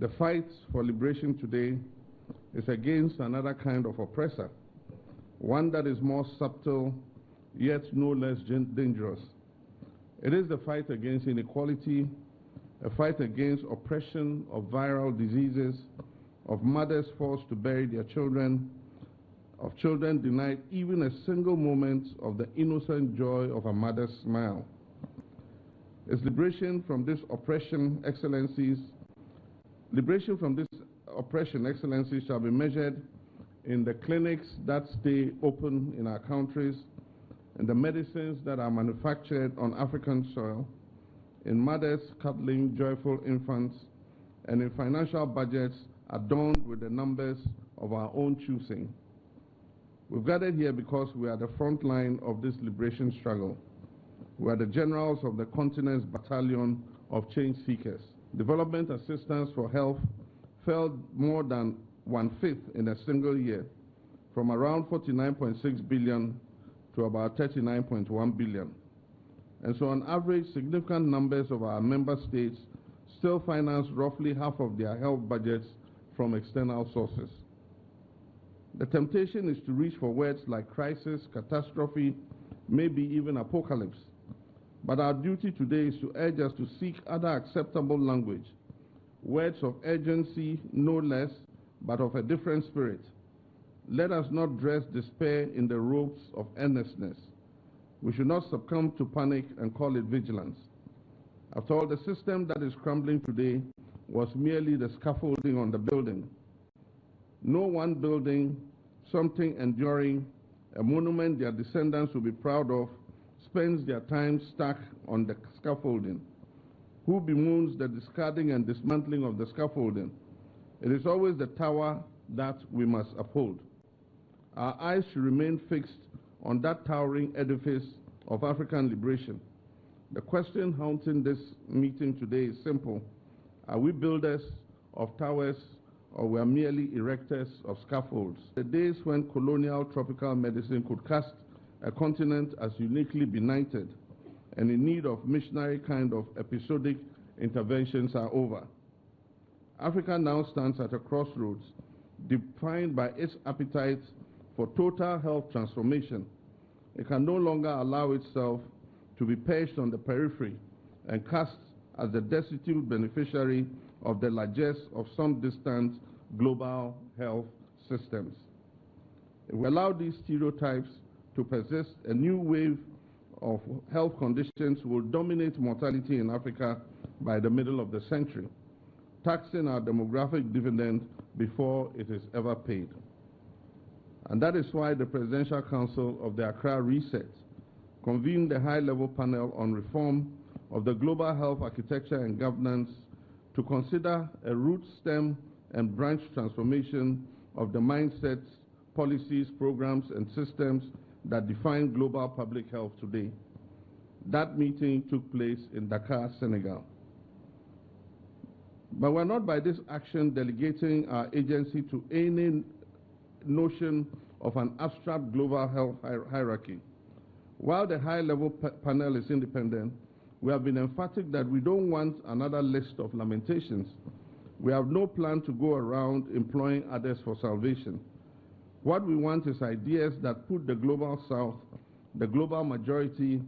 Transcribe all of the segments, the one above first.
The fight for liberation today is against another kind of oppressor, one that is more subtle, yet no less dangerous. It is the fight against inequality, a fight against oppression of viral diseases, of mothers forced to bury their children, of children denied even a single moment of the innocent joy of a mother's smile. It's liberation from this oppression, excellencies. Liberation from this oppression, excellencies, shall be measured in the clinics that stay open in our countries, in the medicines that are manufactured on African soil, in mothers cuddling joyful infants, and in financial budgets adorned with the numbers of our own choosing. We've gathered here because we are the front line of this liberation struggle. We are the generals of the continent's battalion of change seekers. Development assistance for health fell more than 1/5 in a single year, from around 49.6 billion to about 39.1 billion. And so on average, significant numbers of our member states still finance roughly half of their health budgets from external sources. The temptation is to reach for words like crisis, catastrophe, maybe even apocalypse. But our duty today is to urge us to seek other acceptable language, words of urgency, no less, but of a different spirit. Let us not dress despair in the robes of earnestness. We should not succumb to panic and call it vigilance. After all, the system that is crumbling today was merely the scaffolding on the building. No one building, something enduring, a monument their descendants will be proud of, spends their time stuck on the scaffolding. Who bemoans the discarding and dismantling of the scaffolding? It is always the tower that we must uphold. Our eyes should remain fixed on that towering edifice of African liberation. The question haunting this meeting today is simple. Are we builders of towers, or we are merely erectors of scaffolds? The days when colonial tropical medicine could cast a continent as uniquely benighted and in need of missionary kind of episodic interventions are over. Africa now stands at a crossroads, defined by its appetite for total health transformation. It can no longer allow itself to be perched on the periphery and cast as the destitute beneficiary of the largesse of some distant global health systems. If we allow these stereotypes to persist, a new wave of health conditions will dominate mortality in Africa by the middle of the century, taxing our demographic dividend before it is ever paid. And that is why the Presidential Council of the Accra Reset convened a high-level panel on reform of the global health architecture and governance to consider a root, stem, and branch transformation of the mindsets, policies, programs, and systems that define global public health today. That meeting took place in Dakar, Senegal. But we're not by this action delegating our agency to any notion of an abstract global health hierarchy. While the high-level panel is independent, we have been emphatic that we don't want another list of lamentations. We have no plan to go around employing others for salvation. What we want is ideas that put the global south, the global majority,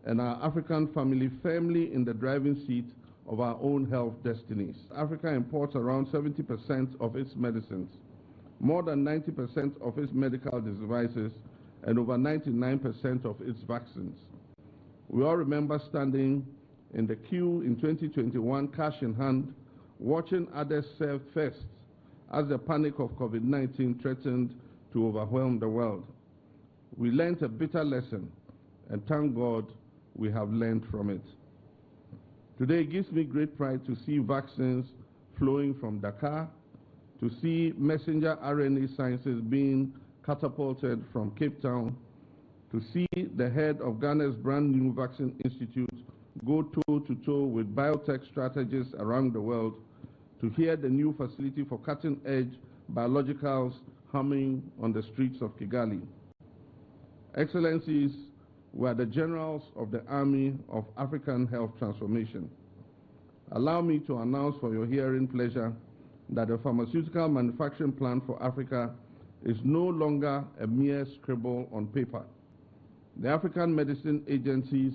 and our African family firmly in the driving seat of our own health destinies. Africa imports around 70% of its medicines, more than 90% of its medical devices, and over 99% of its vaccines. We all remember standing in the queue in 2021, cash in hand, watching others serve first as the panic of COVID-19 threatened to overwhelm the world. We learned a bitter lesson, and thank God we have learned from it. Today it gives me great pride to see vaccines flowing from Dakar, to see messenger RNA sciences being catapulted from Cape Town, to see the head of Ghana's brand new vaccine institute go toe-to-toe with biotech strategists around the world, to hear the new facility for cutting-edge biologicals humming on the streets of Kigali. Excellencies, we are the generals of the Army of African Health Transformation. Allow me to announce for your hearing pleasure that the pharmaceutical manufacturing plan for Africa is no longer a mere scribble on paper. The African Medicine Agencies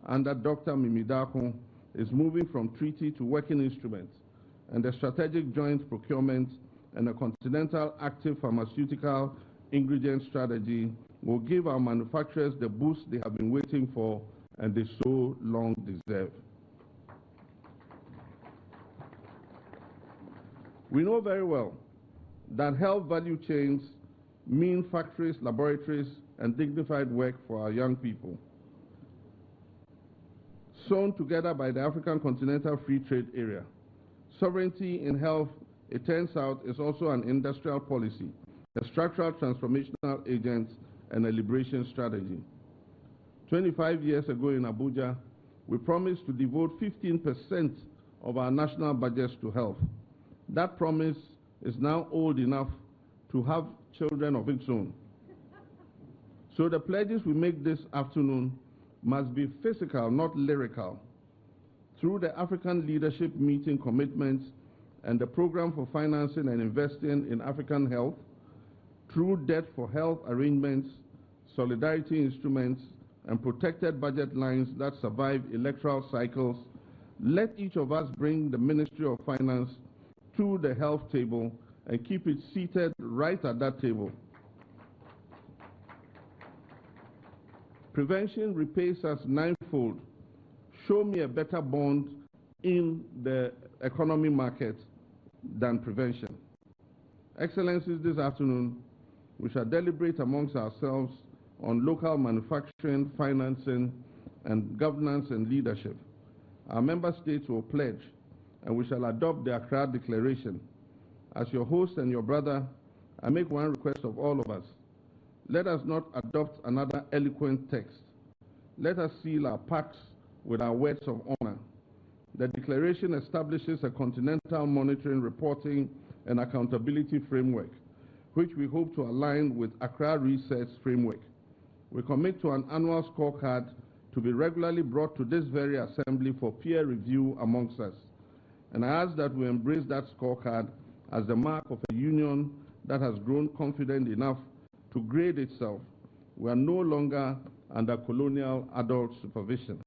under Dr. Mimi Darko is moving from treaty to working instruments, and the strategic joint procurement and a continental active pharmaceutical ingredient strategy will give our manufacturers the boost they have been waiting for and they so long deserve. We know very well that health value chains mean factories, laboratories, and dignified work for our young people. Sewn together by the African Continental Free Trade Area, sovereignty in health, it turns out, is also an industrial policy, a structural transformational agent, and a liberation strategy. 25 years ago in Abuja, we promised to devote 15% of our national budgets to health. That promise is now old enough to have children of its own. So the pledges we make this afternoon must be physical, not lyrical. Through the African Leadership Meeting commitments and the Program for Financing and Investing in African Health, through debt for health arrangements, solidarity instruments, and protected budget lines that survive electoral cycles, let each of us bring the Ministry of Finance to the health table and keep it seated right at that table. Prevention repays us ninefold. Show me a better bond in the economy market than prevention. Excellencies, this afternoon, we shall deliberate amongst ourselves on local manufacturing, financing, and governance and leadership. Our member states will pledge, and we shall adopt the Accra Declaration. As your host and your brother, I make one request of all of us. Let us not adopt another eloquent text. Let us seal our pacts with our words of honor. The declaration establishes a continental monitoring, reporting, and accountability framework, which we hope to align with Accra Research Framework. We commit to an annual scorecard to be regularly brought to this very assembly for peer review amongst us. And I ask that we embrace that scorecard as the mark of a union that has grown confident enough to grade itself. We are no longer under colonial adult supervision.